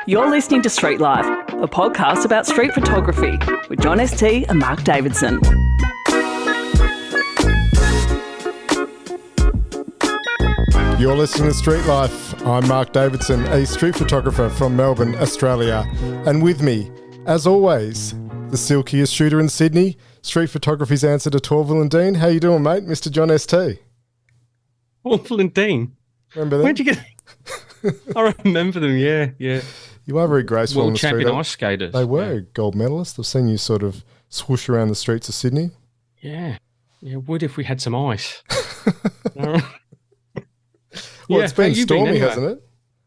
You're listening to Street Life, a podcast about street photography with John ST and Mark Davidson. You're listening to Street Life. I'm Mark Davidson, a street photographer from Melbourne, Australia. And with me, as always, the silkiest shooter in Sydney, street photography's answer to Torval and Dean. How you doing, mate? Mr. John ST. Torval and Dean? Remember them? Where'd you get... I remember them, yeah. You are very graceful on World the street. champion ice skaters. They were gold medalists. I've seen you sort of swoosh around the streets of Sydney. Yeah, would if we had some ice. Well, it's been stormy, anyway? hasn't it?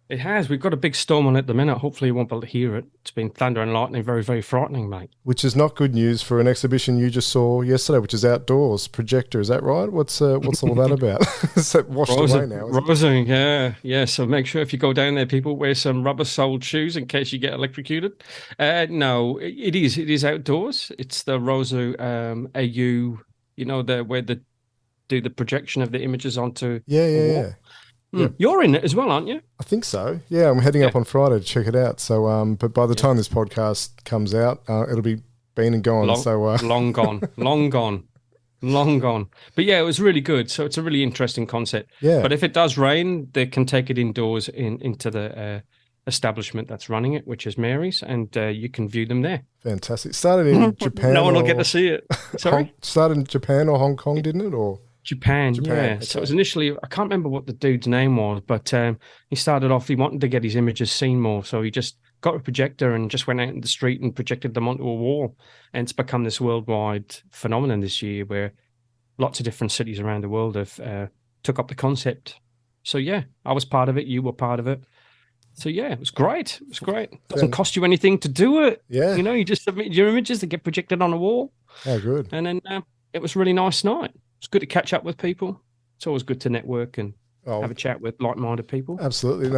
It has. We've got a big storm on at the minute. Hopefully you won't be able to hear it. It's been thunder and lightning, very, very frightening, mate. Which is not good news for an exhibition you just saw yesterday, which is outdoors, projector. Is that right? What's all that about? Is that washed away now? Rosing, yeah. So make sure if you go down there, people wear some rubber-soled shoes in case you get electrocuted. No, it is outdoors. It's the Rosu AU, where they do the projection of the images onto Yeah. Yep. You're in it as well, aren't you? I think so. Yeah, I'm heading up on Friday to check it out. So, but by the time this podcast comes out, it'll be been and gone. Long gone. But yeah, it was really good. So it's a really interesting concept. Yeah. But if it does rain, they can take it indoors into the establishment that's running it, which is Mary's, and you can view them there. Fantastic. Started in Japan. No one will get to see it. Sorry. Started in Japan or Hong Kong, didn't it? Or Japan, yeah. Okay. So it was initially, I can't remember what the dude's name was, but he started off, he wanted to get his images seen more. So he just got a projector and just went out in the street and projected them onto a wall. And it's become this worldwide phenomenon this year where lots of different cities around the world have took up the concept. So yeah, I was part of it. You were part of it. So yeah, it was great. Doesn't cost you anything to do it. Yeah. You just submit your images that get projected on a wall. Oh, good. And then it was a really nice night. It's good to catch up with people. It's always good to network and have a chat with like-minded people. Absolutely.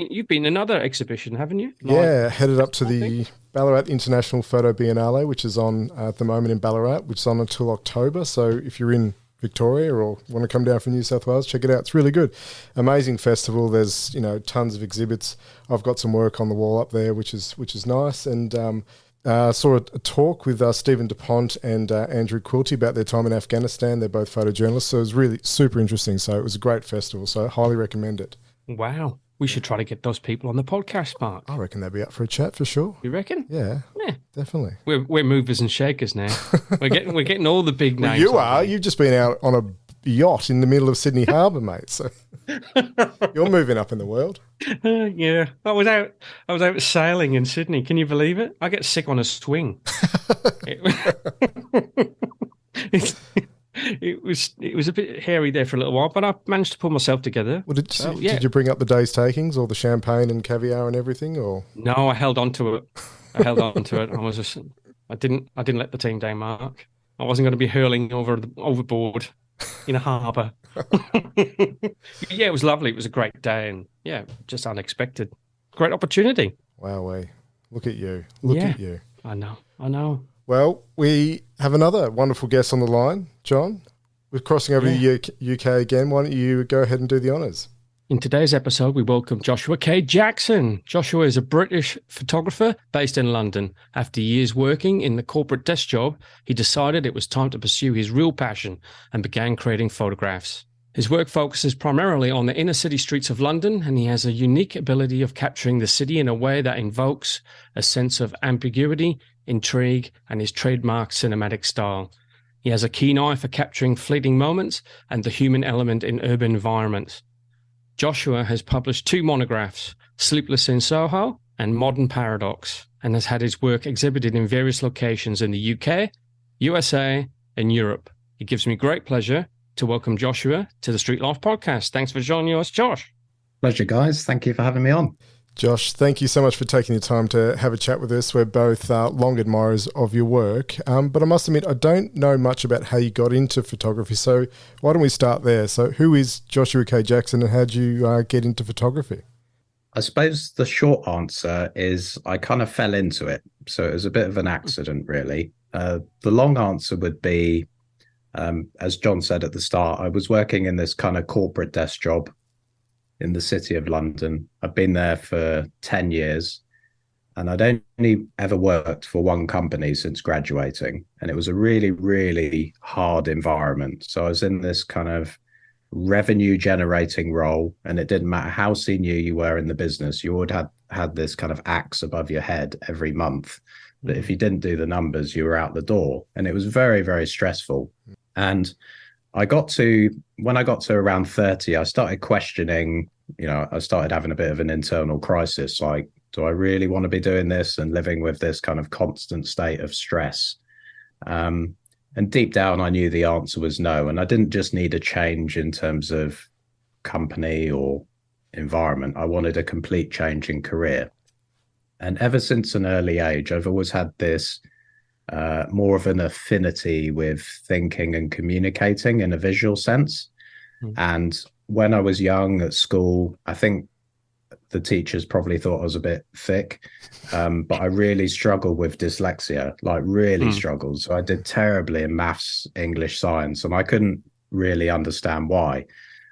You've been another exhibition, haven't you? Headed up to the Ballarat International Photo Biennale, which is on at the moment in Ballarat, which is on until October. So if you're in Victoria or want to come down from New South Wales, check it out. It's really good. Amazing festival. There's tons of exhibits. I've got some work on the wall up there, which is nice. And saw a talk with Stephen DuPont and Andrew Quilty about their time in Afghanistan. They're both photojournalists, so it was really super interesting. So it was a great festival, so I highly recommend it. Wow. We should try to get those people on the podcast, Mark. I reckon they'll be up for a chat for sure. You reckon? Yeah, definitely. We're movers and shakers now. we're getting all the big names. You are. You've just been out on a yacht in the middle of Sydney Harbour, mate. So you're moving up in the world. Yeah, I was out sailing in Sydney. Can you believe it? I get sick on a swing. It was a bit hairy there for a little while, but I managed to pull myself together. Well, did you bring up the day's takings, all the champagne and caviar and everything, or no? I held on to it. I didn't let the team down, Mark. I wasn't going to be hurling overboard in a harbour. Yeah, it was lovely. It was a great day, and just unexpected. Great opportunity. Wowee. Look at you. Look at you. I know. Well, we have another wonderful guest on the line, John. We're crossing over the UK again. Why don't you go ahead and do the honours? In today's episode, we welcome Joshua K. Jackson. Joshua is a British photographer based in London. After years working in the corporate desk job, he decided it was time to pursue his real passion and began creating photographs. His work focuses primarily on the inner city streets of London, and he has a unique ability of capturing the city in a way that invokes a sense of ambiguity, intrigue, and his trademark cinematic style. He has a keen eye for capturing fleeting moments and the human element in urban environments. Joshua has published 2 monographs, Sleepless in Soho and Modern Paradox, and has had his work exhibited in various locations in the UK, USA, and Europe. It gives me great pleasure to welcome Joshua to the Street Life podcast. Thanks for joining us, Josh. Pleasure, guys. Thank you for having me on. Josh, thank you so much for taking the time to have a chat with us. We're both long admirers of your work, but I must admit, I don't know much about how you got into photography, so why don't we start there? So who is Joshua K. Jackson, and how did you get into photography? I suppose the short answer is I kind of fell into it, so it was a bit of an accident, really. The long answer would be, as John said at the start, I was working in this kind of corporate desk job in the city of London. I've been there for 10 years, and I'd only ever worked for one company since graduating. And it was a really, really hard environment. So I was in this kind of revenue generating role, and it didn't matter how senior you were in the business, you would have had this kind of axe above your head every month that if you didn't do the numbers, you were out the door. And it was very, very stressful. And when I got to around 30, I started questioning, I started having a bit of an internal crisis. Like, do I really want to be doing this and living with this kind of constant state of stress? And deep down, I knew the answer was no. And I didn't just need a change in terms of company or environment. I wanted a complete change in career. And ever since an early age, I've always had this more of an affinity with thinking and communicating in a visual sense. And when I was young at school, I think the teachers probably thought I was a bit thick, but I really struggled with dyslexia, like really struggled. So I did terribly in maths, English, science, and I couldn't really understand why.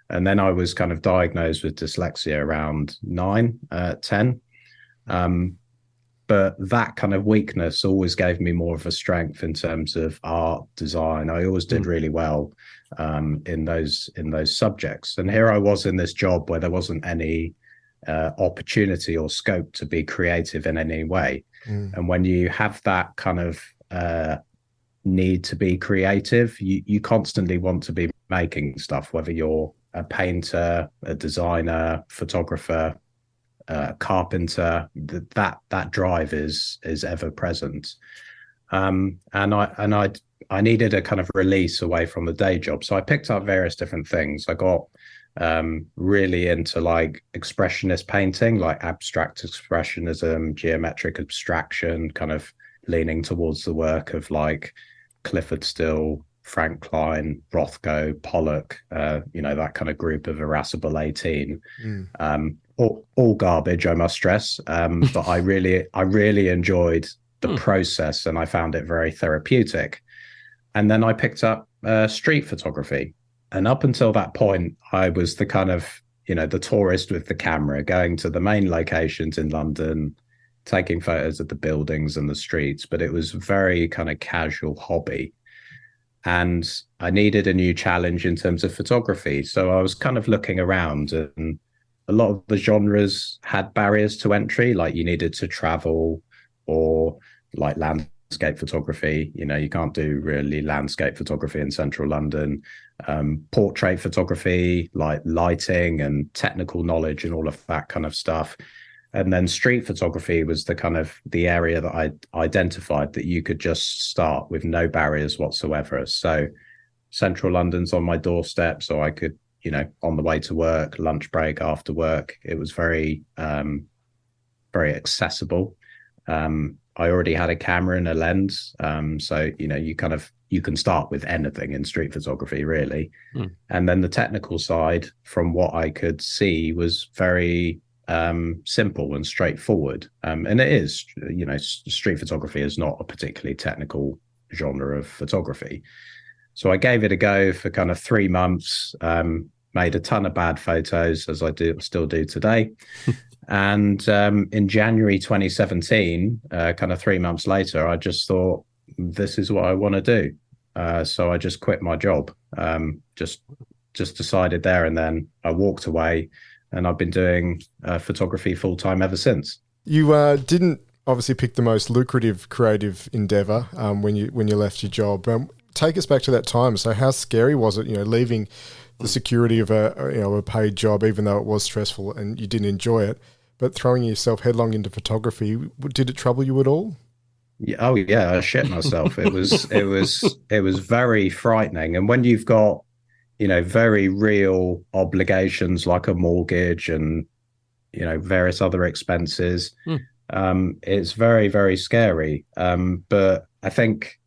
And then I was kind of diagnosed with dyslexia around 10. But that kind of weakness always gave me more of a strength in terms of art, design. I always did really well in those subjects. And here I was in this job where there wasn't any opportunity or scope to be creative in any way. And when you have that kind of need to be creative, you constantly want to be making stuff, whether you're a painter, a designer, photographer, carpenter. That drive is ever present. And I needed a kind of release away from the day job. So I picked up various different things. I got really into like expressionist painting, like abstract expressionism, geometric abstraction, kind of leaning towards the work of like Clifford Still, Frank Klein, Rothko, Pollock, that kind of group of irascible 18. All garbage, I must stress. But I really enjoyed the process, and I found it very therapeutic. And then I picked up street photography. And up until that point, I was the kind of, the tourist with the camera, going to the main locations in London, taking photos of the buildings and the streets. But it was very kind of casual hobby. And I needed a new challenge in terms of photography. So I was kind of looking around, and a lot of the genres had barriers to entry, like you needed to travel, or like landscape photography. You can't do really landscape photography in central London. Portrait photography, like lighting and technical knowledge and all of that kind of stuff. And then street photography was the area that I identified that you could just start with no barriers whatsoever. So central London's on my doorstep, so I could, on the way to work, lunch break, after work, it was very, very accessible. I already had a camera and a lens. So, you can start with anything in street photography, really. And then the technical side, from what I could see, was very simple and straightforward. And it is, street photography is not a particularly technical genre of photography. So I gave it a go for kind of 3 months, made a ton of bad photos, as I still do today. And in January 2017, kind of 3 months later, I just thought, this is what I want to do. So I just quit my job, just decided there and then. I walked away, and I've been doing photography full time ever since. You didn't obviously pick the most lucrative creative endeavor when you left your job. Take us back to that time. So how scary was it, leaving the security of a paid job, even though it was stressful and you didn't enjoy it, but throwing yourself headlong into photography? Did it trouble you at all? Yeah, oh yeah, I shit myself. It was very frightening. And when you've got, very real obligations like a mortgage and, various other expenses, it's very, very scary. But I think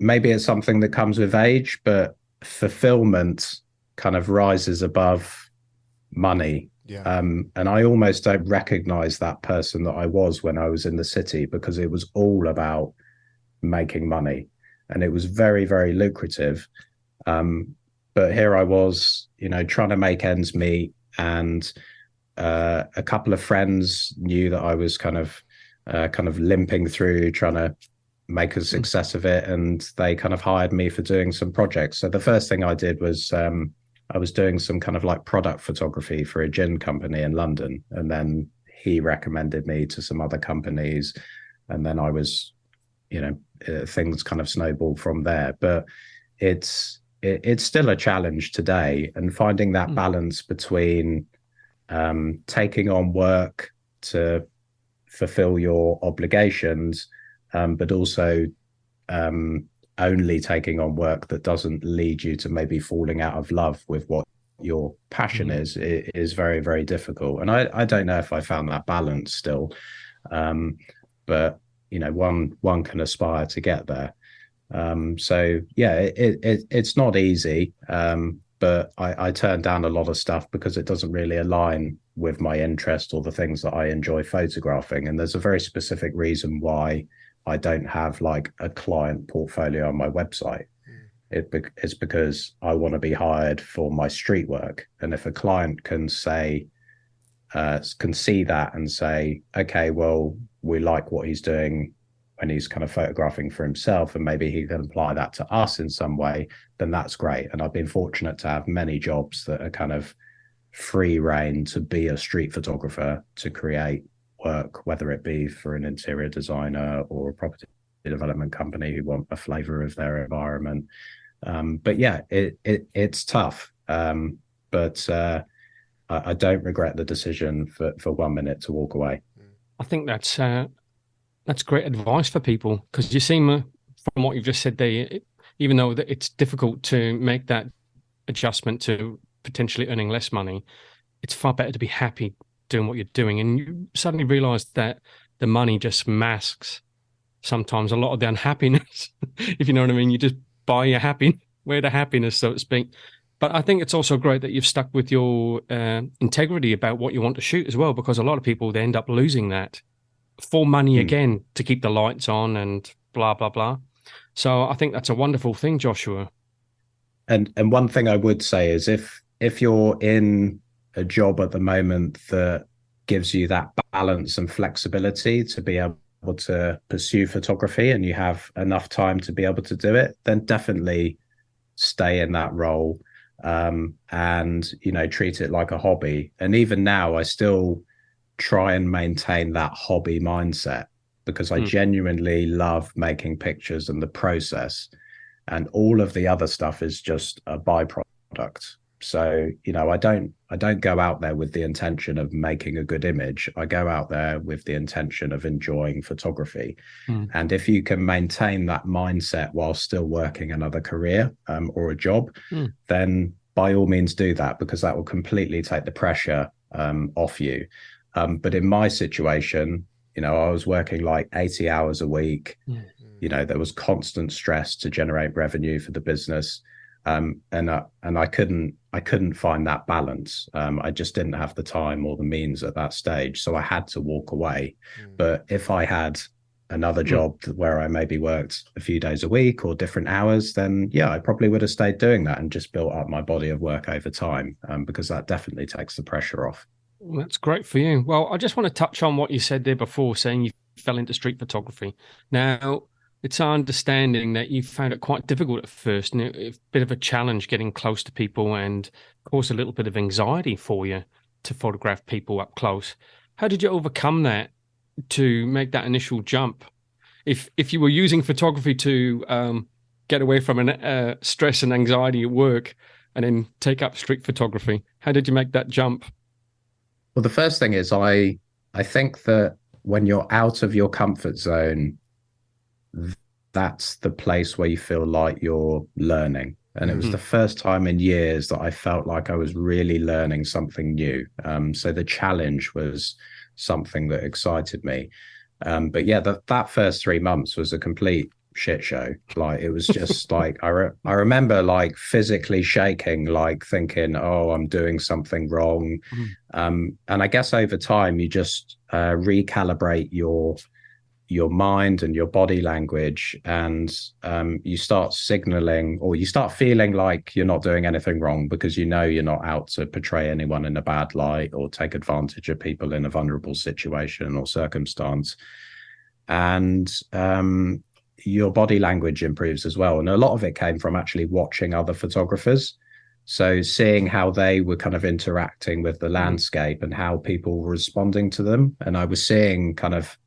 maybe it's something that comes with age, but fulfillment kind of rises above money. Yeah. And I almost don't recognize that person that I was when I was in the city, because it was all about making money, and it was very, very lucrative. But here I was, trying to make ends meet, and a couple of friends knew that I was kind of limping through trying to make a success of it, and they kind of hired me for doing some projects. So the first thing I did was I was doing some kind of like product photography for a gin company in London, and then he recommended me to some other companies, and then I was, things kind of snowballed from there. But it's still a challenge today, and finding that balance between taking on work to fulfill your obligations, but also only taking on work that doesn't lead you to maybe falling out of love with what your passion is very, very difficult. And I don't know if I found that balance still, but one can aspire to get there. So yeah, it's not easy, but I turned down a lot of stuff because it doesn't really align with my interest or the things that I enjoy photographing. And there's a very specific reason why I don't have like a client portfolio on my website. It's because I want to be hired for my street work. And if a client can see that and say, okay, well, we like what he's doing when he's kind of photographing for himself, and maybe he can apply that to us in some way, then that's great. And I've been fortunate to have many jobs that are kind of free reign to be a street photographer, to create work, whether it be for an interior designer or a property development company who want a flavor of their environment. But yeah, it's tough. But I don't regret the decision for 1 minute to walk away. I think that's great advice for people, because you seem, from what you've just said there, even though it's difficult to make that adjustment to potentially earning less money, it's far better to be happy doing what you're doing. And you suddenly realize that the money just masks sometimes a lot of the unhappiness, if you know what I mean. You just buy your wear the happiness, so to speak. But I think it's also great that you've stuck with your integrity about what you want to shoot as well, because a lot of people, they end up losing that for money again, to keep the lights on and blah, blah, blah. So I think that's a wonderful thing, Joshua. And one thing I would say is if you're in a job at the moment that gives you that balance and flexibility to be able to pursue photography, and you have enough time to be able to do it, then definitely stay in that role, and treat it like a hobby. And even now I still try and maintain that hobby mindset, because I genuinely love making pictures and the process, and all of the other stuff is just a byproduct. So, I don't go out there with the intention of making a good image. I go out there with the intention of enjoying photography. And if you can maintain that mindset while still working another career or a job, then by all means do that, because that will completely take the pressure off you. But in my situation, I was working like 80 hours a week. There was constant stress to generate revenue for the business. And I couldn't find that balance. I just didn't have the time or the means at that stage. So I had to walk away. But if I had another job where I maybe worked a few days a week or different hours, then yeah, I probably would have stayed doing that and just built up my body of work over time, because that definitely takes the pressure off. Well, that's great for you. Well, I just want to touch on what you said there before, saying you fell into street photography. Now, it's our understanding that you found it quite difficult at first, and a bit of a challenge getting close to people, and caused a little bit of anxiety for you to photograph people up close. How did you overcome that to make that initial jump? If you were using photography to get away from stress and anxiety at work, and then take up street photography, how did you make that jump? Well, the first thing is I think that when you're out of your comfort zone, that's the place where you feel like you're learning. And it was the first time in years that I felt like I was really learning something new. So the challenge was something that excited me. But yeah, that first 3 months was a complete shit show. Like, it was just like, I remember like physically shaking, like thinking, oh, I'm doing something wrong. And I guess over time you just recalibrate your your mind and your body language, and you start signaling, or you start feeling like you're not doing anything wrong, because you know you're not out to portray anyone in a bad light or take advantage of people in a vulnerable situation or circumstance. And your body language improves as well. And a lot of it came from actually watching other photographers. So seeing how they were kind of interacting with the landscape and how people were responding to them. And I was seeing kind of,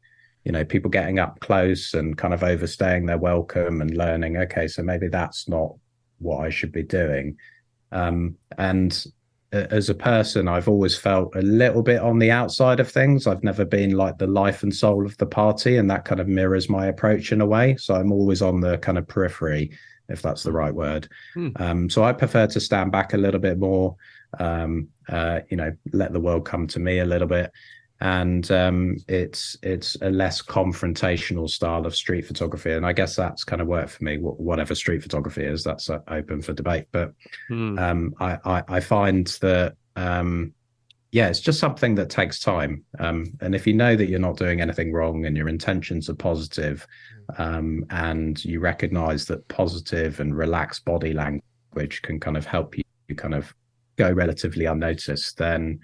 people getting up close and kind of overstaying their welcome and learning, okay, so maybe that's not what I should be doing. And as a person, I've always felt a little bit on the outside of things. I've never been like the life and soul of the party, and that kind of mirrors my approach in a way. So I'm always on the kind of periphery, if that's the right word. So I prefer to stand back a little bit more, let the world come to me a little bit. And it's a less confrontational style of street photography. And I guess that's kind of worked for me, whatever street photography is, that's open for debate. But I find that, it's just something that takes time. And if you know that you're not doing anything wrong and your intentions are positive, and you recognize that positive and relaxed body language can kind of help you kind of go relatively unnoticed, then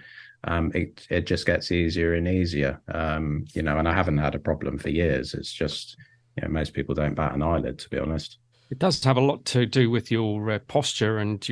it just gets easier and easier. And I haven't had a problem for years. It's just, most people don't bat an eyelid, to be honest. It does have a lot to do with your posture and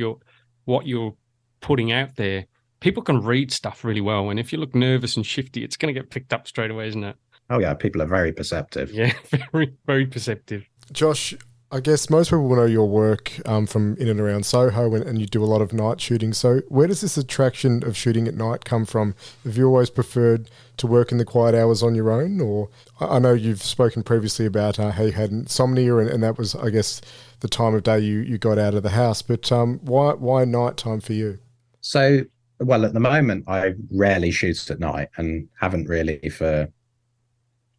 what you're putting out there. People can read stuff really well, and if you look nervous and shifty, it's going to get picked up straight away, isn't it? Oh yeah, people are very perceptive. Yeah, very, very perceptive. Josh, I guess most people will know your work from in and around Soho, and you do a lot of night shooting. So where does this attraction of shooting at night come from? Have you always preferred to work in the quiet hours on your own? Or I know you've spoken previously about how you had insomnia, and that was, I guess, the time of day you got out of the house. But why nighttime for you? So, well, at the moment, I rarely shoot at night, and haven't really for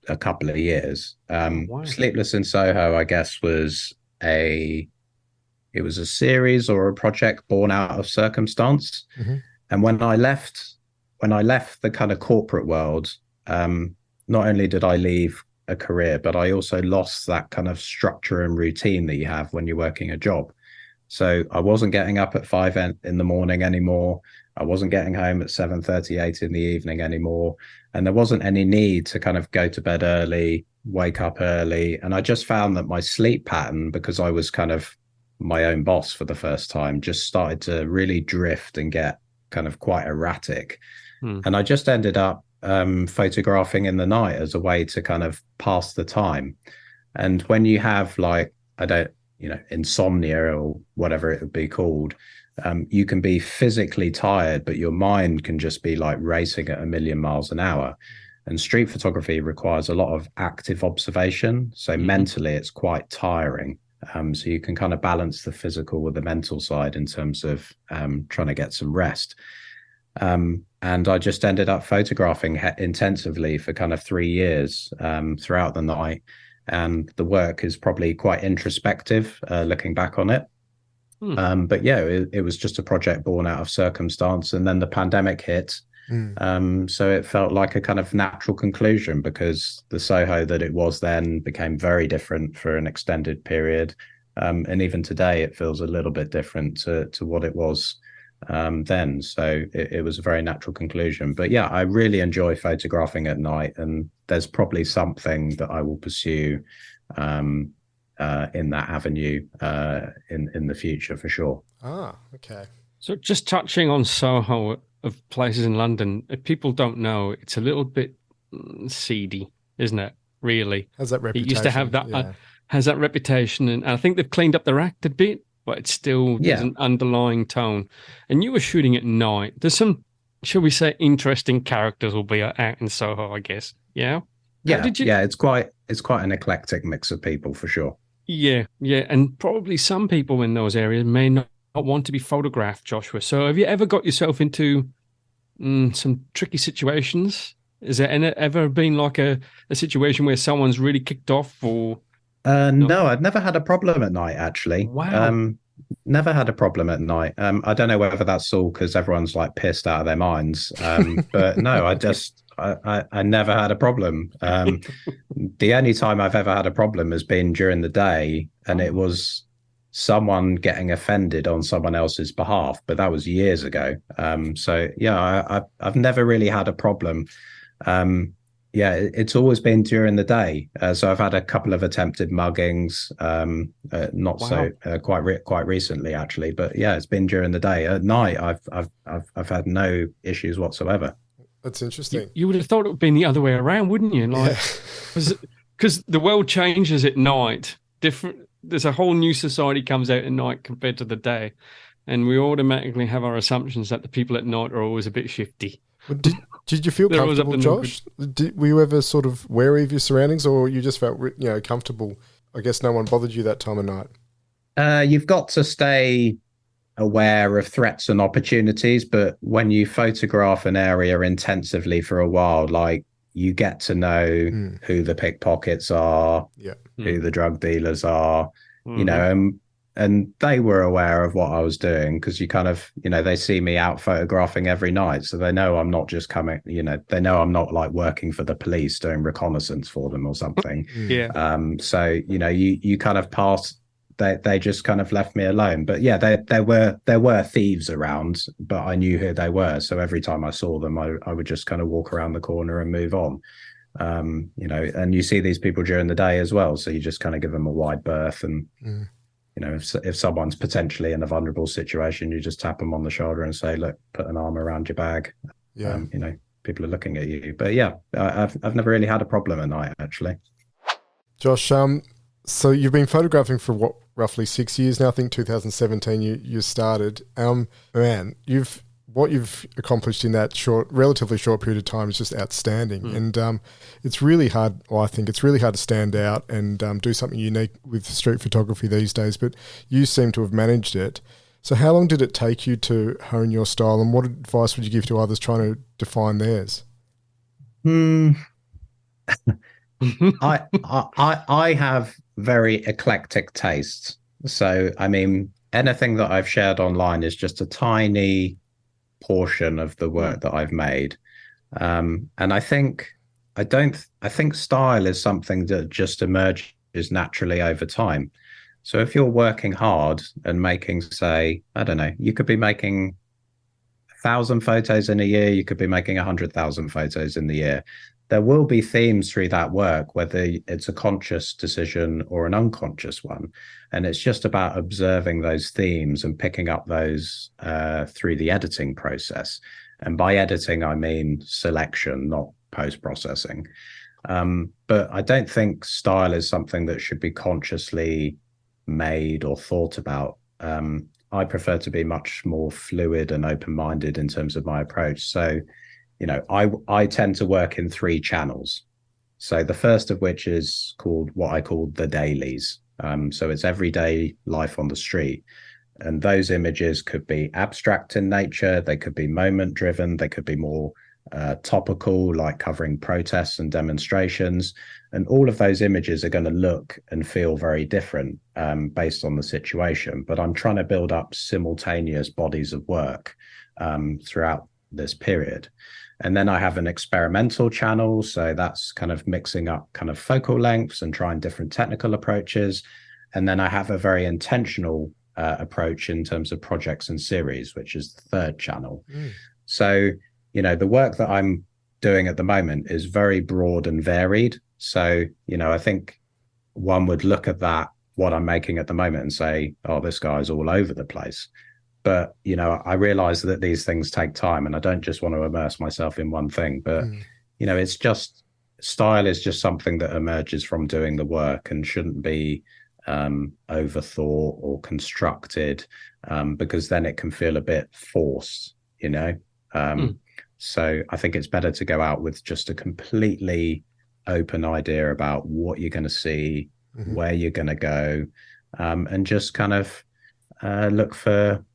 a couple of years. Wow. Sleepless in Soho, I guess, was a series or a project born out of circumstance. And when I left the kind of corporate world, not only did I leave a career, but I also lost that kind of structure and routine that you have when you're working a job. So I wasn't getting up at 5 in the morning anymore. I wasn't getting home at 7:30, 8 in the evening anymore. And there wasn't any need to kind of go to bed early, wake up early. And I just found that my sleep pattern, because I was kind of my own boss for the first time, just started to really drift and get kind of quite erratic. And I just ended up photographing in the night as a way to kind of pass the time. And when you have insomnia or whatever it would be called, you can be physically tired, but your mind can just be like racing at 1,000,000 miles an hour. And street photography requires a lot of active observation. So mentally, it's quite tiring. So you can kind of balance the physical with the mental side in terms of trying to get some rest. And I just ended up photographing intensively for kind of 3 years throughout the night. And the work is probably quite introspective, looking back on it. But yeah, it was just a project born out of circumstance. And then the pandemic hit. So it felt like a kind of natural conclusion, because the Soho that it was then became very different for an extended period. And even today, it feels a little bit different to what it was then. So it was a very natural conclusion. But yeah, I really enjoy photographing at night, and there's probably something that I will pursue in that avenue in the future for sure. Okay. So just touching on Soho of places in London, if people don't know, it's a little bit seedy, isn't it? Really, has that reputation? It used to have that. Has that reputation, and I think they've cleaned up their act a bit, but it's still there's an underlying tone. And you were shooting at night. There's some, shall we say, interesting characters will be out in Soho, I guess. Yeah. It's quite an eclectic mix of people for sure. Yeah, and probably some people in those areas may not want to be photographed, Joshua. So have you ever got yourself into some tricky situations? Is there ever been like a situation where someone's really kicked off or... No, I've never had a problem at night, actually. Wow. Never had a problem at night. I don't know whether that's all because everyone's like pissed out of their minds. But no, I never had a problem. The only time I've ever had a problem has been during the day, and it was someone getting offended on someone else's behalf, but that was years ago. So yeah, I've never really had a problem. Yeah, it's always been during the day. So I've had a couple of attempted muggings, not so quite recently actually, but yeah, it's been during the day. At night, I've had no issues whatsoever. That's interesting. You would have thought it would have been the other way around, wouldn't you? Like, because the world changes at night. There's a whole new society comes out at night compared to the day, and we automatically have our assumptions that the people at night are always a bit shifty. Well, did you feel comfortable, Josh? Were you ever sort of wary of your surroundings, or you just felt comfortable? I guess no one bothered you that time of night. You've got to stay aware of threats and opportunities, but when you photograph an area intensively for a while, like, you get to know who the pickpockets are, who the drug dealers are, and they were aware of what I was doing, because you kind of, they see me out photographing every night. So they know I'm not just coming, they know I'm not like working for the police doing reconnaissance for them or something. So, you kind of pass, they just kind of left me alone. But yeah, there were thieves around, but I knew who they were. So every time I saw them, I would just kind of walk around the corner and move on. And you see these people during the day as well. So you just kind of give them a wide berth, and, if someone's potentially in a vulnerable situation, you just tap them on the shoulder and say, look, put an arm around your bag. People are looking at you. But yeah, I've never really had a problem at night, actually. Josh, so you've been photographing for what, roughly 6 years now? I think 2017 you started. Man, what you've accomplished in that relatively short period of time is just outstanding. And it's really hard. Well, I think it's really hard to stand out and do something unique with street photography these days. But you seem to have managed it. So how long did it take you to hone your style, and what advice would you give to others trying to define theirs? I have very eclectic tastes. So, I mean, anything that I've shared online is just a tiny portion of the work that I've made. And I think style is something that just emerges naturally over time. So if you're working hard and making, say, I don't know, you could be making 1,000 photos in a year, you could be making 100,000 photos in the year. There will be themes through that work, whether it's a conscious decision or an unconscious one. And it's just about observing those themes and picking up those through the editing process. And by editing, I mean selection, not post-processing. But I don't think style is something that should be consciously made or thought about. I prefer to be much more fluid and open-minded in terms of my approach. So, I tend to work in 3 channels. So the first of which is called what I call the dailies. So it's everyday life on the street. And those images could be abstract in nature. They could be moment driven. They could be more topical, like covering protests and demonstrations. And all of those images are going to look and feel very different based on the situation. But I'm trying to build up simultaneous bodies of work throughout this period. And then I have an experimental channel. So that's kind of mixing up kind of focal lengths and trying different technical approaches. And then I have a very intentional approach in terms of projects and series, which is the third channel. So, the work that I'm doing at the moment is very broad and varied. So, I think one would look at that, what I'm making at the moment, and say, oh, this guy's all over the place. But, I realize that these things take time, and I don't just want to immerse myself in one thing. But, it's just, style is just something that emerges from doing the work and shouldn't be overthought or constructed, because then it can feel a bit forced, So I think it's better to go out with just a completely open idea about what you're going to see, where you're going to go, and just kind of look for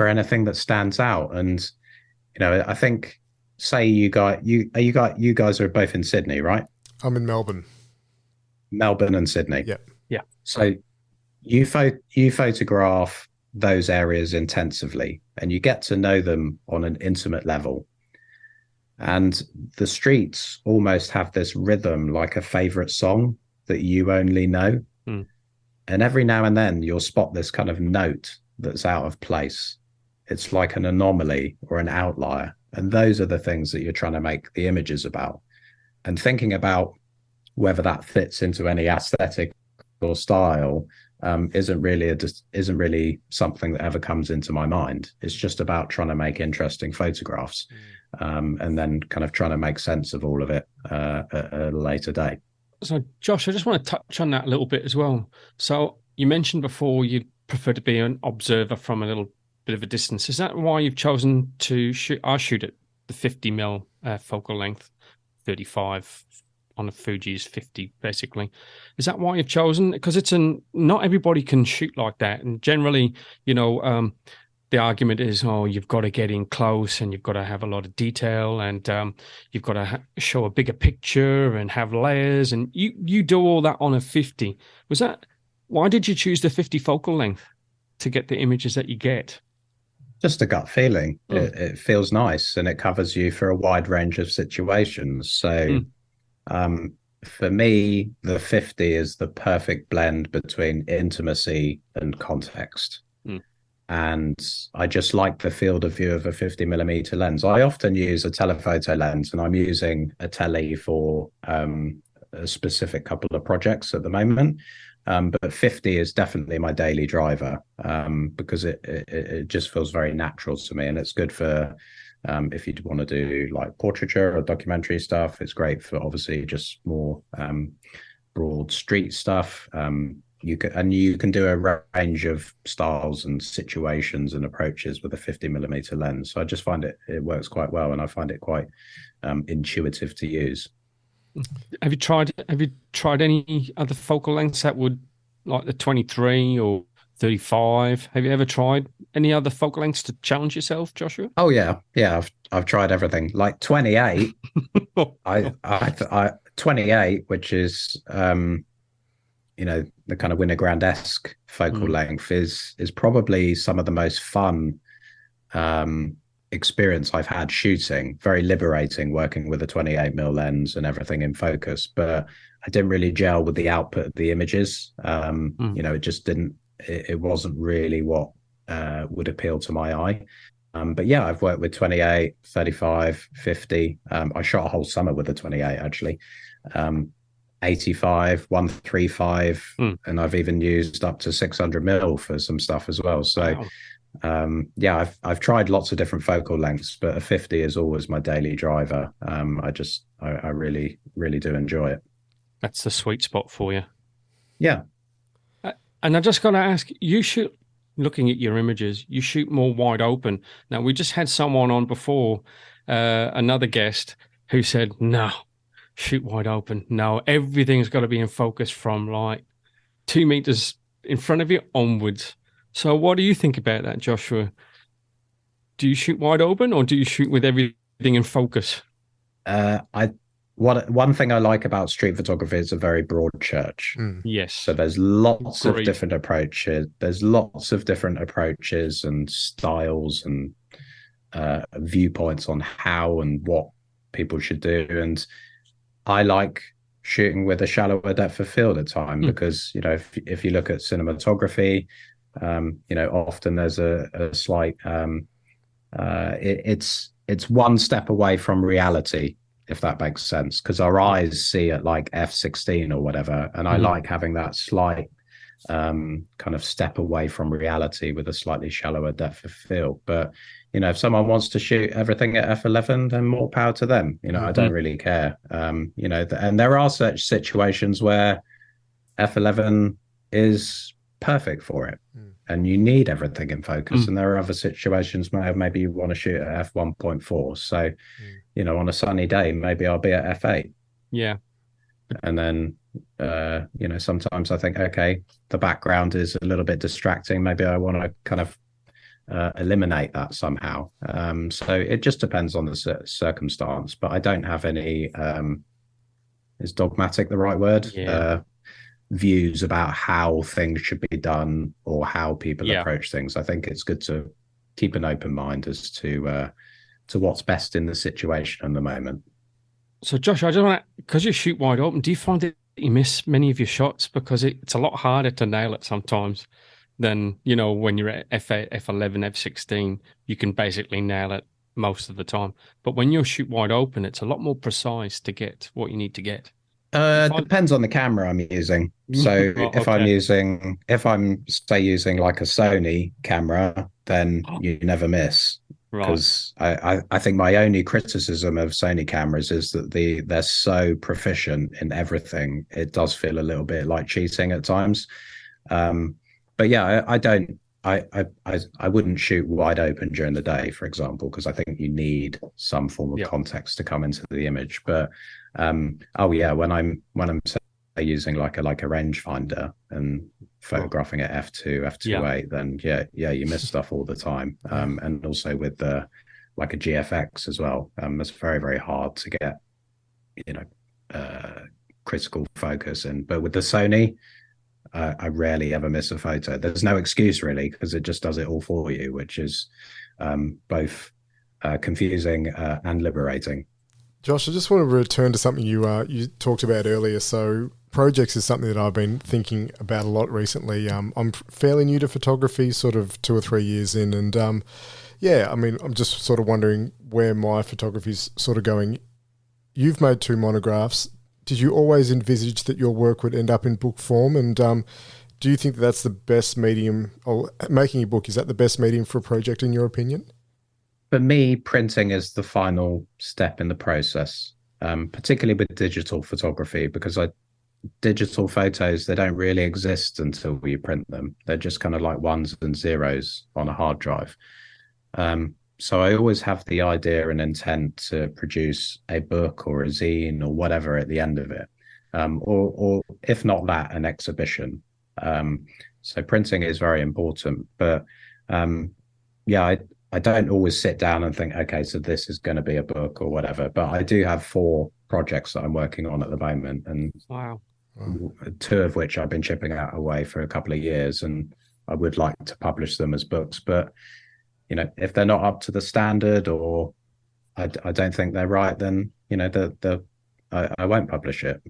anything that stands out. And I think, say you guys are both in Sydney, right? I'm in Melbourne And Sydney. Yeah. So you photograph those areas intensively, and you get to know them on an intimate level. And the streets almost have this rhythm, like a favorite song that you only know. Mm. And every now and then you'll spot this kind of note that's out of place. It's like an anomaly or an outlier. And those are the things that you're trying to make the images about. And thinking about whether that fits into any aesthetic or style isn't really something that ever comes into my mind. It's just about trying to make interesting photographs, and then kind of trying to make sense of all of it at a later date. So, Josh, I just want to touch on that a little bit as well. So, you mentioned before you prefer to be an observer from a little bit of a distance. Is that why you've chosen to shoot? I shoot at the 50mm focal length, 35 on a Fuji's 50, basically. Is that why you've chosen? Because not everybody can shoot like that, and generally, the argument is, you've got to get in close and you've got to have a lot of detail and you've got to show a bigger picture and have layers, and you do all that on a 50. Why did you choose the 50 focal length to get the images that you get? Just a gut feeling. It feels nice and it covers you for a wide range of situations. So for me, the 50 is the perfect blend between intimacy and context. And I just like the field of view of a 50mm lens. I often use a telephoto lens, and I'm using a tele for a specific couple of projects at the moment. But 50 is definitely my daily driver because it just feels very natural to me, and it's good for if you want to do like portraiture or documentary stuff. It's great for obviously just more broad street stuff. You can do a range of styles and situations and approaches with a 50mm lens. So I just find it works quite well, and I find it quite intuitive to use. Have you tried any other focal lengths that would, like the 23 or 35? Have you ever tried any other focal lengths to challenge yourself, Joshua? Oh yeah. I've tried everything. Like 28. I 28, which is the kind of Winogrand-esque focal length is probably some of the most fun experience I've had shooting. Very liberating working with a 28mm lens and everything in focus, but I didn't really gel with the output of the images. It just didn't, it wasn't really what would appeal to my eye. But yeah, I've worked with 28, 35, 50. I shot a whole summer with a 28 actually. 85, 135, and I've even used up to 600mm for some stuff as well. So wow. I've tried lots of different focal lengths, but a 50 is always my daily driver. I really, really do enjoy it. That's the sweet spot for you. Yeah. And I just got to ask, you shoot, looking at your images, you shoot more wide open. Now, we just had someone on before, another guest, who said, no, shoot wide open. No, everything's got to be in focus from like 2 meters in front of you onwards. So what do you think about that, Joshua? Do you shoot wide open or do you shoot with everything in focus? One thing I like about street photography is a very broad church. Yes. So there's lots of different approaches. There's lots of different approaches and styles and viewpoints on how and what people should do. And I like shooting with a shallower depth of field at time because, if you look at cinematography, often there's a slight, it's one step away from reality, if that makes sense, because our eyes see at like f/16 or whatever, and I like having that slight kind of step away from reality with a slightly shallower depth of field. But if someone wants to shoot everything at f/11, then more power to them. I don't really care. And there are such situations where f/11 is perfect for it, and you need everything in focus. And there are other situations where maybe you want to shoot at f/1.4. So, on a sunny day, maybe I'll be at f/8. Yeah. And then, sometimes I think, okay, the background is a little bit distracting. Maybe I want to kind of eliminate that somehow. So it just depends on the circumstance. But I don't have any, is dogmatic the right word? Yeah. Views about how things should be done or how people approach things. I think it's good to keep an open mind as to what's best in the situation at the moment. So, Josh, I just want to, because you shoot wide open, do you find that you miss many of your shots? Because it's a lot harder to nail it sometimes than, when you're at F8, F11, F16, you can basically nail it most of the time. But when you shoot wide open, it's a lot more precise to get what you need to get. Depends on the camera I'm using. So if I'm using like a Sony camera, then you never miss. Because I think my only criticism of Sony cameras is that they're so proficient in everything. It does feel a little bit like cheating at times. But yeah, I wouldn't shoot wide open during the day, for example, because I think you need some form of context to come into the image. But when I'm using like a rangefinder and photographing at f2, f2.8, then you miss stuff all the time. And also with like a GFX as well, it's very, very hard to get critical focus in. But with the Sony, I rarely ever miss a photo. There's no excuse really, because it just does it all for you, which is both confusing and liberating. Josh, I just want to return to something you talked about earlier. So projects is something that I've been thinking about a lot recently. I'm fairly new to photography, sort of 2 or 3 years in. And I'm just sort of wondering where my photography is sort of going. You've made 2 monographs. Did you always envisage that your work would end up in book form? And do you think that's the best medium, or making a book, is that the best medium for a project in your opinion? For me, printing is the final step in the process, particularly with digital photography, because digital photos, they don't really exist until you print them. They're just kind of like ones and zeros on a hard drive. So I always have the idea and intent to produce a book or a zine or whatever at the end of it, or if not that, an exhibition. So printing is very important, but I don't always sit down and think, okay, so this is going to be a book or whatever. But I do have 4 projects that I'm working on at the moment, and 2 of which I've been chipping out away for a couple of years, and I would like to publish them as books. But if they're not up to the standard, or I don't think they're right, then I won't publish it.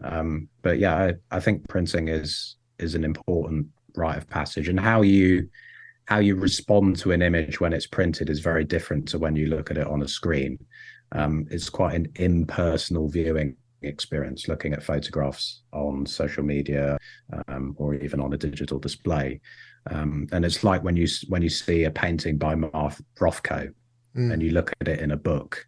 But yeah, I think printing is an important rite of passage, and how you respond to an image when it's printed is very different to when you look at it on a screen. It's quite an impersonal viewing experience, looking at photographs on social media, or even on a digital display. And it's like when you see a painting by Mark Rothko and you look at it in a book,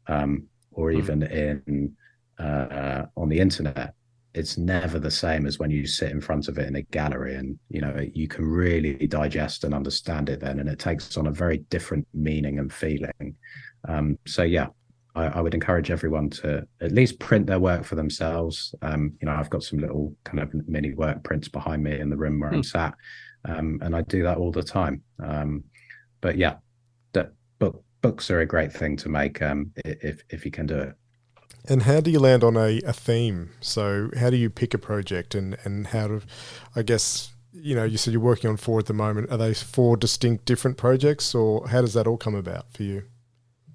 or even in on the internet, it's never the same as when you sit in front of it in a gallery, and you can really digest and understand it then, and it takes on a very different meaning and feeling. So yeah, I would encourage everyone to at least print their work for themselves. I've got some little kind of mini work prints behind me in the room where I'm sat, and I do that all the time. But yeah, books are a great thing to make if you can do it. And how do you land on a theme? So how do you pick a project, and how to, I guess, you said you're working on 4 at the moment. Are they 4 distinct different projects, or how does that all come about for you?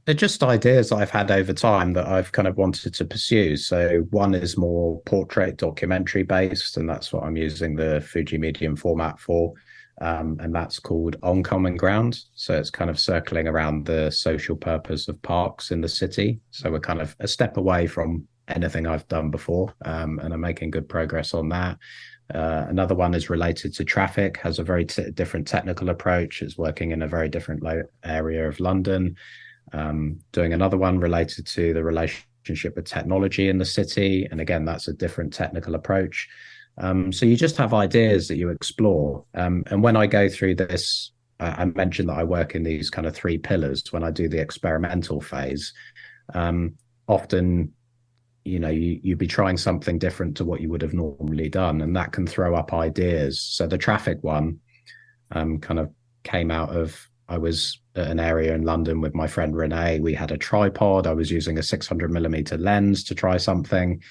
They're just ideas I've had over time that I've kind of wanted to pursue. So one is more portrait documentary based, and that's what I'm using the Fuji medium format for. And that's called On Common Ground. So it's kind of circling around the social purpose of parks in the city. So we're kind of a step away from anything I've done before, and I'm making good progress on that. Another one is related to traffic, has a very different technical approach. It's working in a very different area of London. Doing another one related to the relationship with technology in the city. And again, that's a different technical approach. So you just have ideas that you explore. And when I go through this, I mentioned that I work in these kind of 3 pillars. When I do the experimental phase, often, you'd be trying something different to what you would have normally done, and that can throw up ideas. So the traffic one kind of came out of, I was at an area in London with my friend Renee. We had a tripod. I was using a 600mm lens to try something.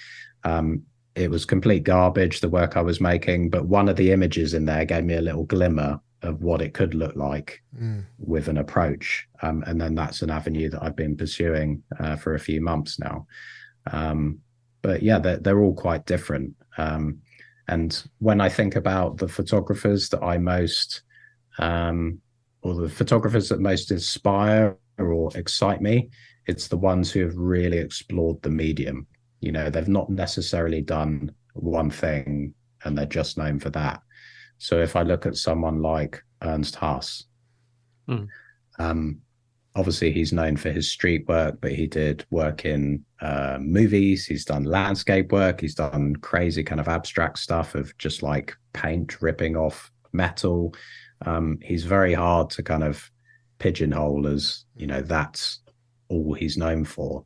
It was complete garbage, the work I was making, but one of the images in there gave me a little glimmer what it could look like with an approach. And then that's an avenue that I've been pursuing for a few months now. But yeah, they're all quite different. And when I think about the photographers that I most, or the photographers that most inspire or excite me, it's the ones who have really explored the medium. You know, they've not necessarily done one thing and they're just known for that. So if I look at someone like Ernst Haas, obviously he's known for his street work, but he did work in movies. He's done landscape work. He's done crazy kind of abstract stuff of just like paint ripping off metal. He's very hard to kind of pigeonhole as, you know, that's all he's known for.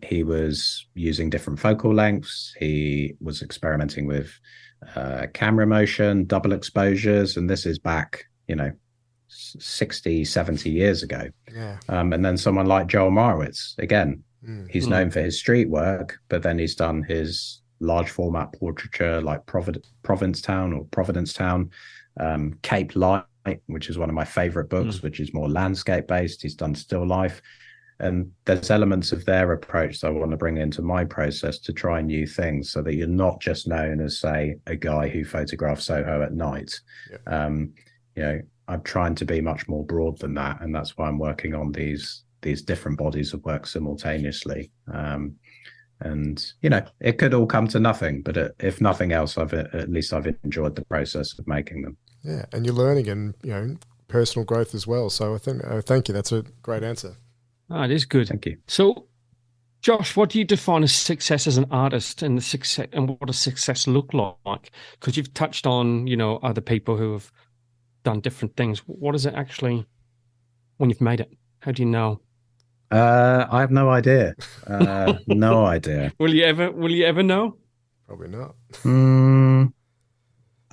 He was using different focal lengths. He was experimenting with camera motion, double exposures, and this is back, you know, 60, 70 years ago. Yeah. And then someone like Joel Marowitz, again, he's known for his street work, but then he's done his large format portraiture like Providencetown, Cape Light, which is one of my favorite books, which is more landscape based. He's done still life. And there's elements of their approach that I want to bring into my process to try new things so that you're not just known as, say, a guy who photographs Soho at night. Yeah. You know, I'm trying to be much more broad than that. And that's why I'm working on these different bodies of work simultaneously. And, you know, it could all come to nothing, but if nothing else, at least I've enjoyed the process of making them. Yeah. And you're learning and, you know, personal growth as well. So I think, thank you. That's a great answer. Oh, it is good. Thank you. So, Josh, what do you define as success as an artist, and what does success look like? Because you've touched on, you know, other people who have done different things. What is it actually when you've made it? How do you know? I have no idea. No idea. Will you ever know? Probably not.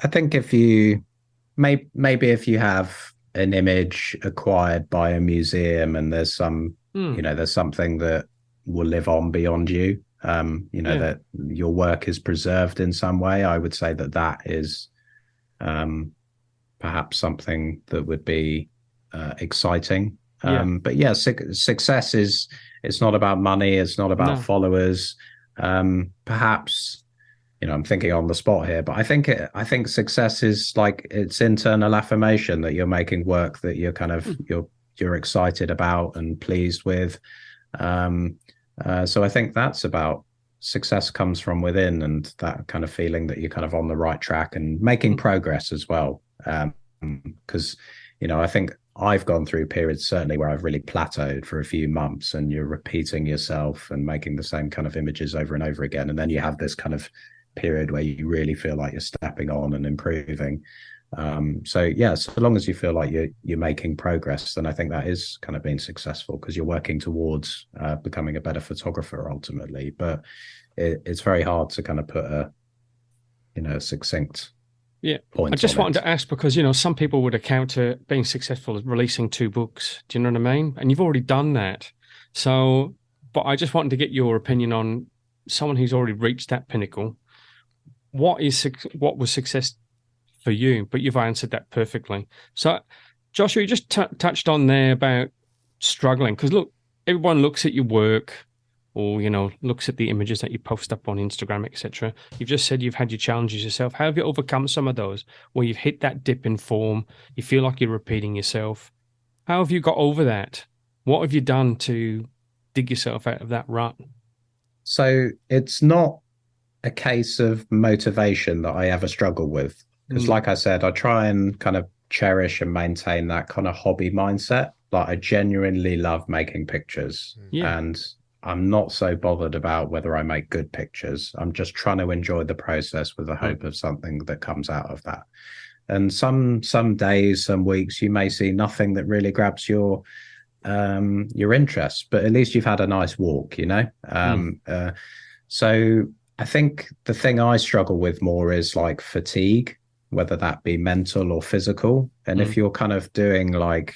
I think if you maybe if you have an image acquired by a museum and there's some, you know, there's something that will live on beyond you, you know, that your work is preserved in some way, I would say that is perhaps something that would be exciting. But yeah, success it's not about money. It's not about followers. Perhaps, you know, I'm thinking on the spot here, but I think success is like it's internal affirmation that you're making work that you're kind of you're excited about and pleased with. So I think that's about success comes from within, and that kind of feeling that you're kind of on the right track and making progress as well. Because, you know, I think I've gone through periods certainly where I've really plateaued for a few months and you're repeating yourself and making the same kind of images over and over again. And then you have this kind of period where you really feel like you're stepping on and improving. So yeah, so long as you feel like you're making progress, then I think that is kind of being successful because you're working towards becoming a better photographer ultimately. But it's very hard to kind of put a, you know, succinct point. I just wanted to ask because, you know, some people would account to being successful as releasing 2 books. Do you know what I mean? And you've already done that. So, but I just wanted to get your opinion on someone who's already reached that pinnacle. What was success for you? But you've answered that perfectly. So, Joshua, you just touched on there about struggling because look, everyone looks at your work or, you know, looks at the images that you post up on Instagram, etc. You've just said you've had your challenges yourself. How have you overcome some of those where you've hit that dip in form? You feel like you're repeating yourself. How have you got over that? What have you done to dig yourself out of that rut? So it's not a case of motivation that I ever struggle with. Because like I said, I try and kind of cherish and maintain that kind of hobby mindset. Like I genuinely love making pictures and I'm not so bothered about whether I make good pictures. I'm just trying to enjoy the process with the hope of something that comes out of that. And some days, some weeks, you may see nothing that really grabs your interest, but at least you've had a nice walk, you know? So I think the thing I struggle with more is like fatigue, whether that be mental or physical. And if you're kind of doing like,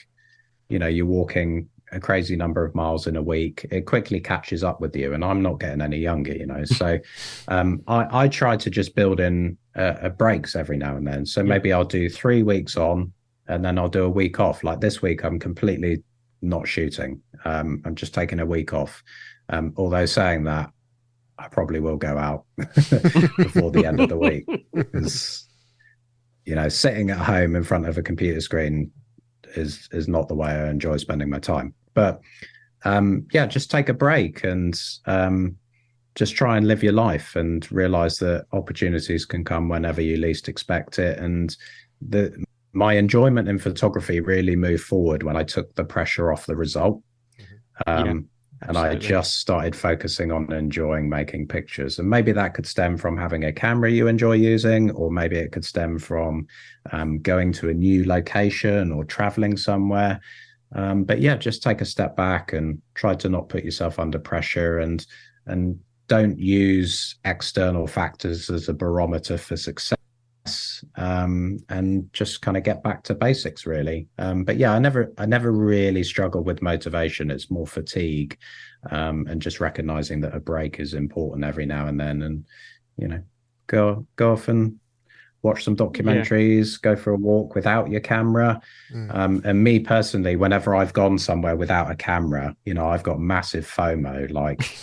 you know, you're walking a crazy number of miles in a week, it quickly catches up with you. And I'm not getting any younger, you know. So I try to just build in breaks every now and then. So maybe I'll do 3 weeks on, and then I'll do a week off. Like this week, I'm completely not shooting. I'm just taking a week off. Although saying that, I probably will go out before the end of the week, because sitting at home in front of a computer screen is not the way I enjoy spending my time. But just take a break and just try and live your life and realize that opportunities can come whenever you least expect it. And my enjoyment in photography really moved forward when I took the pressure off the result. And I just started focusing on enjoying making pictures. And maybe that could stem from having a camera you enjoy using, or maybe it could stem from going to a new location or traveling somewhere. But just take a step back and try to not put yourself under pressure, and don't use external factors as a barometer for success. And just kind of get back to basics, really. But I never really struggle with motivation. It's more fatigue, and just recognizing that a break is important every now and then, and go off and watch some documentaries, go for a walk without your camera. And me personally, whenever I've gone somewhere without a camera, I've got massive FOMO, like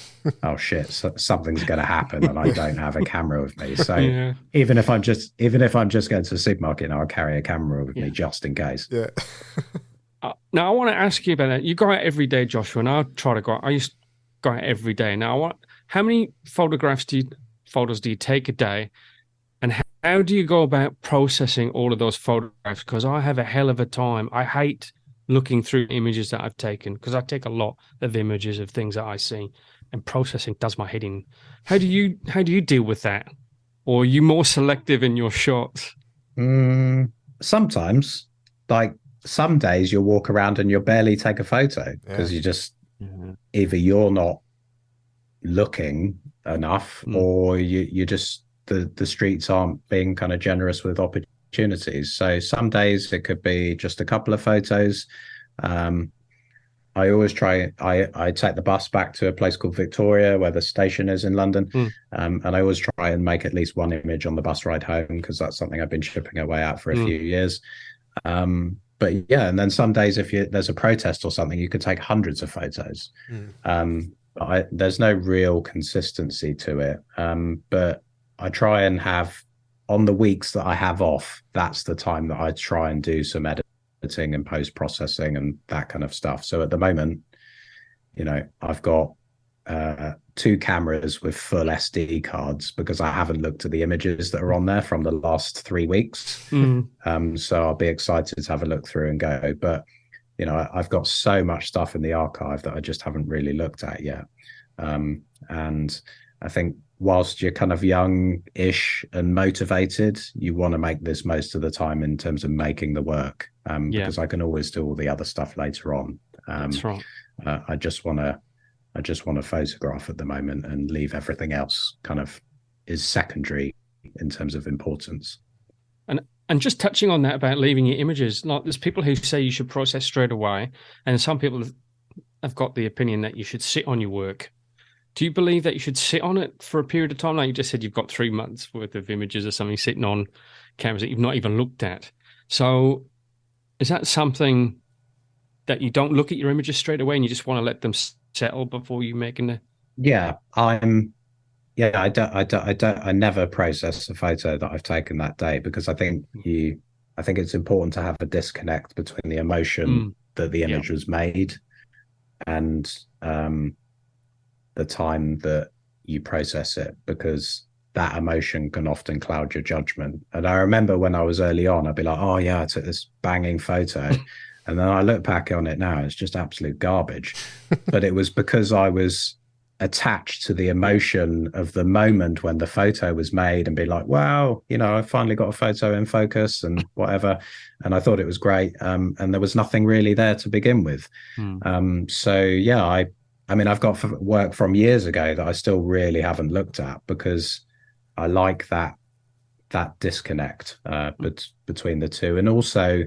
oh shit, something's going to happen and I don't have a camera with me. So even if I'm just going to the supermarket, I'll carry a camera with me just in case. Now I want to ask you about that. You go out every day, Joshua, and I used to go out every day. Now how many photos do you take a day, and how do you go about processing all of those photographs? Because I have a hell of a time. I hate looking through images that I've taken, because I take a lot of images of things that I see, and processing does my head in. How do you deal with that? Or are you more selective in your shots? Sometimes, like some days you'll walk around and you'll barely take a photo because you just either you're not looking enough, or you just the streets aren't being kind of generous with opportunities. So some days it could be just a couple of photos. I always try, I take the bus back to a place called Victoria, where the station is in London. And I always try and make at least one image on the bus ride home, because that's something I've been chipping away at for a few years. But and then some days, if there's a protest or something, you could take hundreds of photos. But there's no real consistency to it. But I try and have, on the weeks that I have off, that's the time that I try and do some editing and post-processing and that kind of stuff. So at the moment, I've got 2 cameras with full SD cards, because I haven't looked at the images that are on there from the last 3 weeks. So I'll be excited to have a look through and go. But, I've got so much stuff in the archive that I just haven't really looked at yet. And I think whilst you're kind of young-ish and motivated, you want to make this most of the time in terms of making the work, because I can always do all the other stuff later on. That's right. I just want to photograph at the moment, and leave everything else kind of is secondary in terms of importance. And just touching on that about leaving your images, like there's people who say you should process straight away, and some people have got the opinion that you should sit on your work. Do you believe that you should sit on it for a period of time? Like you just said, you've got 3 months worth of images or something sitting on cameras that you've not even looked at. So is that something that you don't look at your images straight away and you just want to let them settle before you making the... I never process a photo that I've taken that day, because I think it's important to have a disconnect between the emotion that the image was made and the time that you process it, because that emotion can often cloud your judgment. And I remember when I was early on, I'd be like, oh yeah, I took this banging photo. And then I look back on it now, it's just absolute garbage. But it was because I was attached to the emotion of the moment when the photo was made, and be like, wow, I finally got a photo in focus and whatever. And I thought it was great. And there was nothing really there to begin with. I mean, I've got work from years ago that I still really haven't looked at, because I like that disconnect between the two. And also,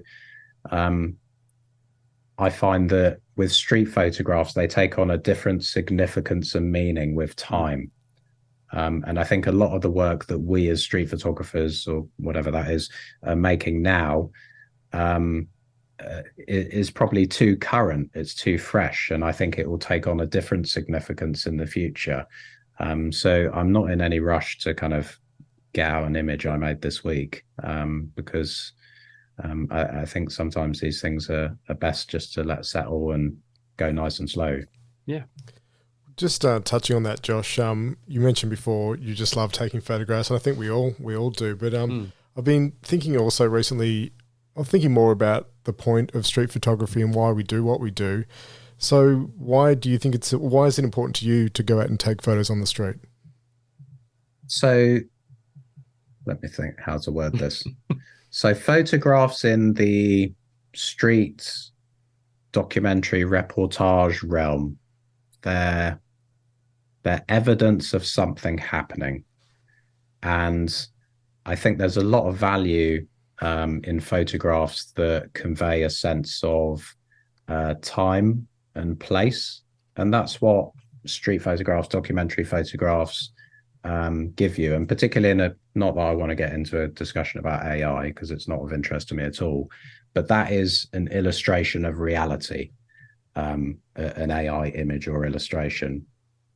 I find that with street photographs, they take on a different significance and meaning with time. And I think a lot of the work that we as street photographers, or whatever that is, are making now, is probably too current. It's too fresh, and I think it will take on a different significance in the future. So I'm not in any rush to kind of get out an image I made this week, because I think sometimes these things are best just to let settle and go nice and slow. Yeah. Just touching on that, Josh, you mentioned before you just love taking photographs, and I think we all do. But I've been thinking also recently, I'm thinking more about the point of street photography and why we do what we do. So why is it important to you to go out and take photos on the street? So let me think how to word this. So photographs in the street documentary reportage realm, they're evidence of something happening. And I think there's a lot of value in photographs that convey a sense of time and place. And that's what street photographs, documentary photographs give you. And particularly not that I want to get into a discussion about AI, because it's not of interest to me at all, but that is an illustration of reality, an AI image or illustration.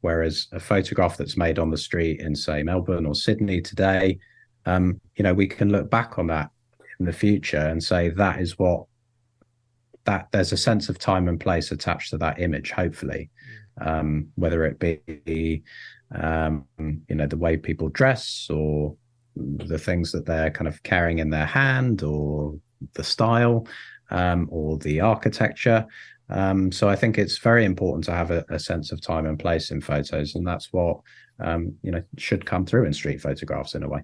Whereas a photograph that's made on the street in, say, Melbourne or Sydney today, we can look back on that in the future and say that is what that there's a sense of time and place attached to that image, hopefully, whether it be the way people dress or the things that they're kind of carrying in their hand, or the style, or the architecture. So I think it's very important to have a sense of time and place in photos, and that's what should come through in street photographs in a way.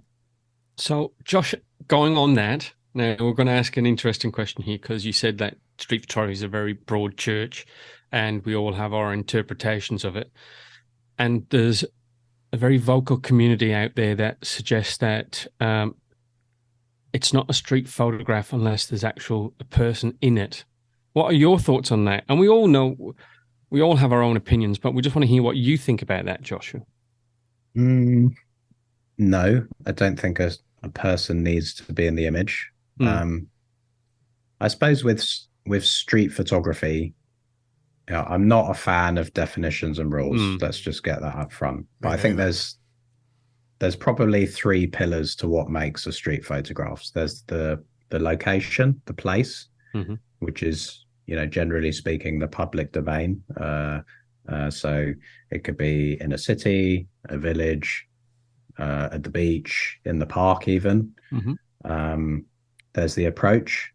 So, Josh, going on that, now we're going to ask an interesting question here, because you said that street photography is a very broad church, and we all have our interpretations of it. And there's a very vocal community out there that suggests that it's not a street photograph unless there's a person in it. What are your thoughts on that? And we all know, we all have our own opinions, but we just want to hear what you think about that, Joshua. No, I don't think a person needs to be in the image. I suppose with street photography, I'm not a fan of definitions and rules. Let's just get that up front. But I think there's probably three pillars to what makes a street photographs. There's the location, the place, which is, generally speaking, the public domain. So it could be in a city, a village, at the beach, in the park even. There's the approach.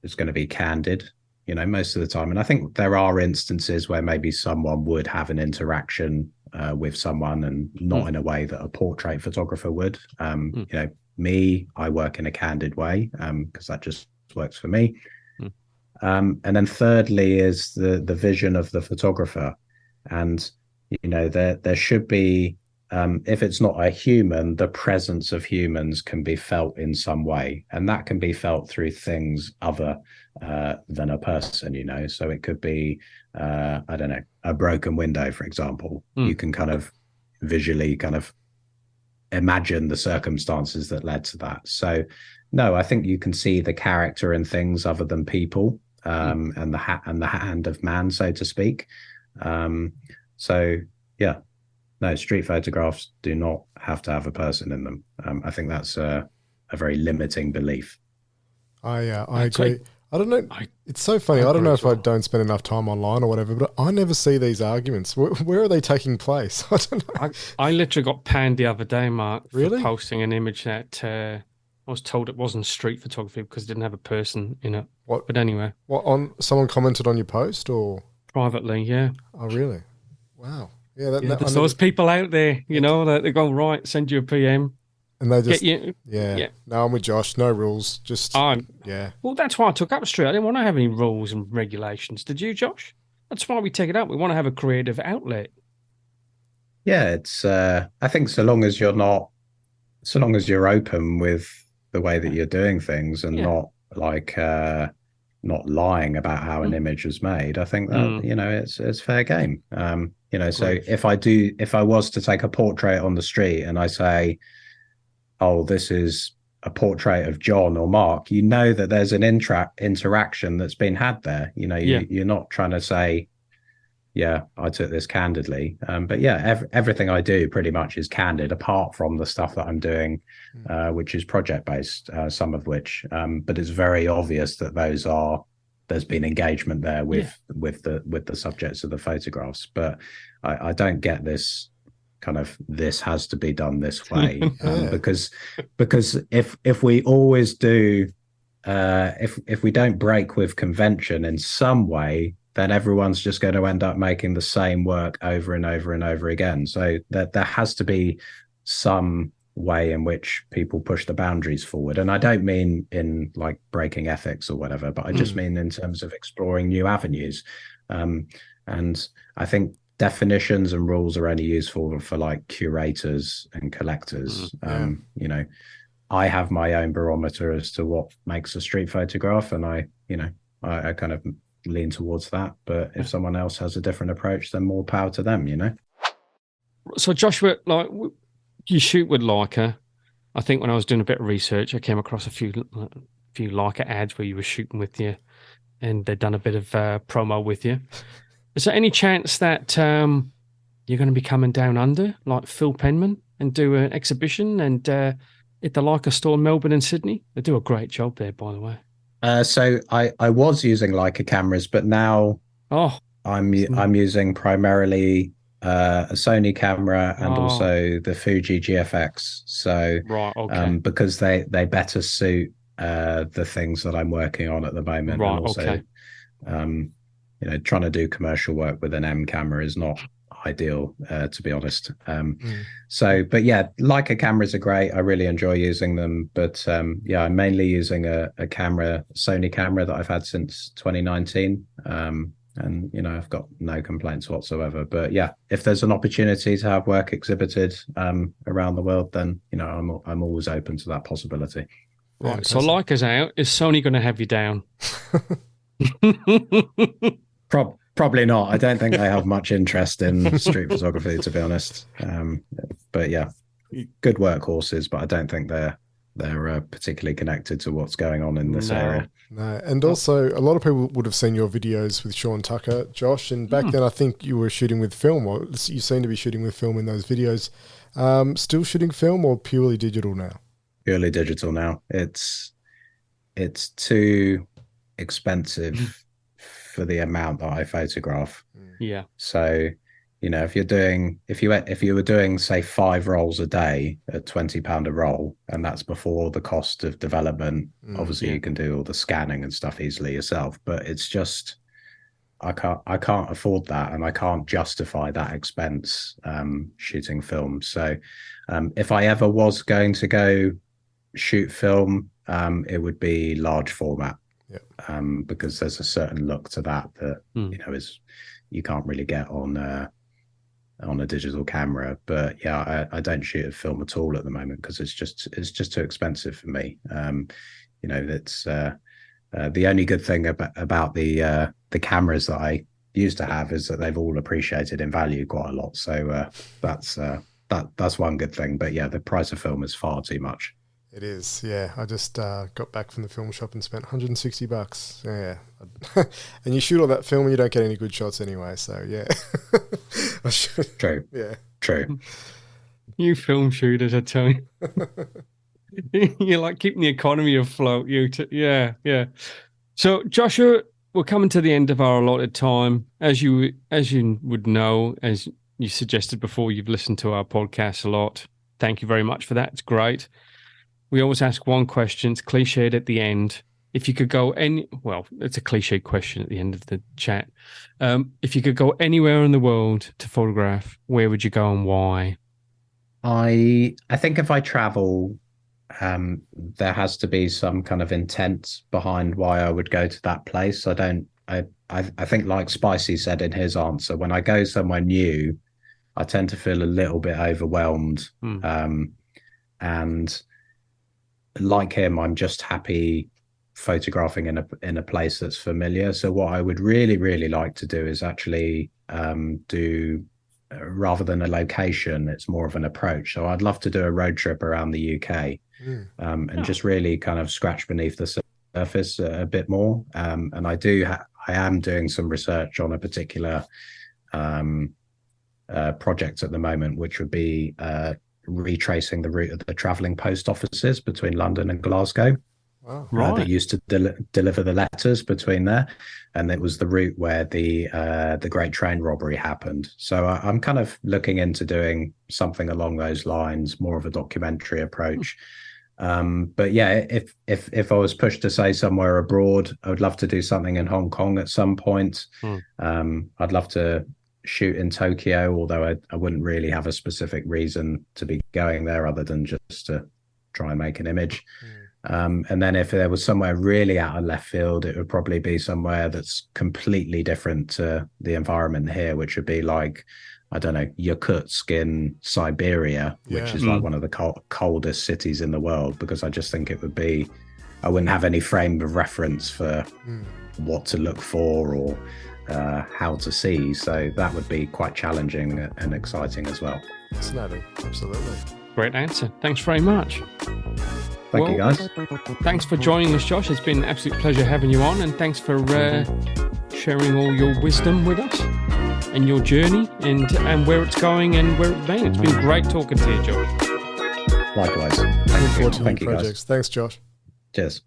It's going to be candid, most of the time. And I think there are instances where maybe someone would have an interaction with someone, and not in a way that a portrait photographer would. Me, I work in a candid way because that just works for me. And then thirdly is the vision of the photographer. And, there should be, if it's not a human, the presence of humans can be felt in some way. And that can be felt through things other than a person, So it could be, I don't know, a broken window, for example. You can kind of visually kind of imagine the circumstances that led to that. So, no, I think you can see the character in things other than people, and the hand of man, so to speak. So, yeah. No, street photographs do not have to have a person in them. I think that's a very limiting belief. I agree. I don't know. It's so funny. I don't know if I don't spend enough time online or whatever, but I never see these arguments. Where are they taking place? I don't know. I literally got panned the other day, Mark, for Really? posting an image that I was told it wasn't street photography because it didn't have a person in it. What? But anyway. Someone commented on your post, or? Privately, yeah. Oh, really? Wow. Yeah, there's those people out there, that they go, right, send you a PM. And they just, get you. Yeah. No, I'm with Josh. No rules. Just, yeah. Well, that's why I took up street. I didn't want to have any rules and regulations. Did you, Josh? That's why we take it up. We want to have a creative outlet. Yeah, it's, I think so long as you're open with the way that you're doing things, and not like, not lying about how an image was made, I think that, it's fair game. So if I was to take a portrait on the street and I say, oh, this is a portrait of John or Mark, you know that there's an interaction that's been had there. You know, you're not trying to say, yeah, I took this candidly. But yeah, everything I do pretty much is candid, apart from the stuff that I'm doing, which is project based, some of which. But it's very obvious that there's been engagement there with the subjects of the photographs. But I don't get this kind of, this has to be done this way, because if we always do, if we don't break with convention in some way, then everyone's just going to end up making the same work over and over and over again. So that there has to be some way in which people push the boundaries forward. And I don't mean in like breaking ethics or whatever, but I just mean in terms of exploring new avenues. And I think definitions and rules are only useful for like curators and collectors. You know, I have my own barometer as to what makes a street photograph, and I kind of lean towards that. But if someone else has a different approach, then more power to them, you know. So Joshua, like, you shoot with Leica. I think when I was doing a bit of research, I came across a few Leica ads where you were shooting with you, and they'd done a bit of promo with you. Is there any chance that you're going to be coming down under, like Phil Penman, and do an exhibition and at the Leica store in Melbourne and Sydney? They do a great job there, by the way. So I was using Leica cameras, but now I'm using primarily a Sony camera and also the Fuji GFX. So because they better suit the things that I'm working on at the moment. Right, and also, you know, trying to do commercial work with an M camera is not ideal, to be honest. So, but yeah, Leica cameras are great. I really enjoy using them. But yeah, I'm mainly using a Sony camera that I've had since 2019. And, you know, I've got no complaints whatsoever. But yeah, if there's an opportunity to have work exhibited around the world, then, you know, I'm always open to that possibility. Right. So Leica's out. Is Sony going to have you down? Probably not. I don't think they have much interest in street photography, to be honest. But yeah, good workhorses, but I don't think they're particularly connected to what's going on in this area. No, and also a lot of people would have seen your videos with Sean Tucker, Josh, and back then I think you were shooting with film, or you seem to be shooting with film in those videos. Still shooting film or purely digital now? Purely digital now. It's too expensive for the amount that I photograph. Yeah. So, you know, if you were doing say 5 rolls a day at £20 a roll, and that's before the cost of development, obviously you can do all the scanning and stuff easily yourself, but it's just I can't afford that, and I can't justify that expense shooting film. So if I ever was going to go shoot film, it would be large format. Because there's a certain look to that you know you can't really get on a digital camera. But yeah, I don't shoot a film at all at the moment because it's just too expensive for me. You know, it's the only good thing about the cameras that I used to have is that they've all appreciated in value quite a lot. So that's one good thing. But yeah, the price of film is far too much. It is, yeah. I just got back from the film shop and spent $160. Yeah. And you shoot all that film and you don't get any good shots anyway, so yeah. True. Yeah. True. You film shooters, I tell you. You're like keeping the economy afloat. Yeah. So, Joshua, we're coming to the end of our allotted time. As you would know, as you suggested before, you've listened to our podcast a lot. Thank you very much for that. It's great. We always ask one question. It's cliched at the end. If you could go it's a cliched question at the end of the chat. If you could go anywhere in the world to photograph, where would you go and why? I think if I travel, there has to be some kind of intent behind why I would go to that place. I think, like Spicy said in his answer, when I go somewhere new, I tend to feel a little bit overwhelmed. And like him, I'm just happy photographing in a place that's familiar. So what I would really, really like to do is actually do rather than a location, it's more of an approach. So I'd love to do a road trip around the UK and just really kind of scratch beneath the surface a bit more. And I am doing some research on a particular project at the moment, which would be retracing the route of the travelling post offices between London and Glasgow. Wow. That used to deliver the letters between there, and it was the route where the Great Train robbery happened. So I'm kind of looking into doing something along those lines, more of a documentary approach. But yeah, if I was pushed to say somewhere abroad, I would love to do something in Hong Kong at some point. I'd love to shoot in Tokyo, although I wouldn't really have a specific reason to be going there other than just to try and make an image. And then if there was somewhere really out of left field, it would probably be somewhere that's completely different to the environment here, which would be like, I don't know, Yakutsk in Siberia, which is like one of the coldest cities in the world, because I just think it would be, I wouldn't have any frame of reference for what to look for or how to see. So that would be quite challenging and exciting as well. Fascinating. Absolutely. Great answer. Thanks very much. Thank you, guys. Thanks for joining us, Josh. It's been an absolute pleasure having you on, and thanks for sharing all your wisdom with us and your journey and where it's going and where it's been. It's been great talking to you, Josh. Likewise. Looking forward to Thank new you, projects. guys. Thanks, Josh. Cheers.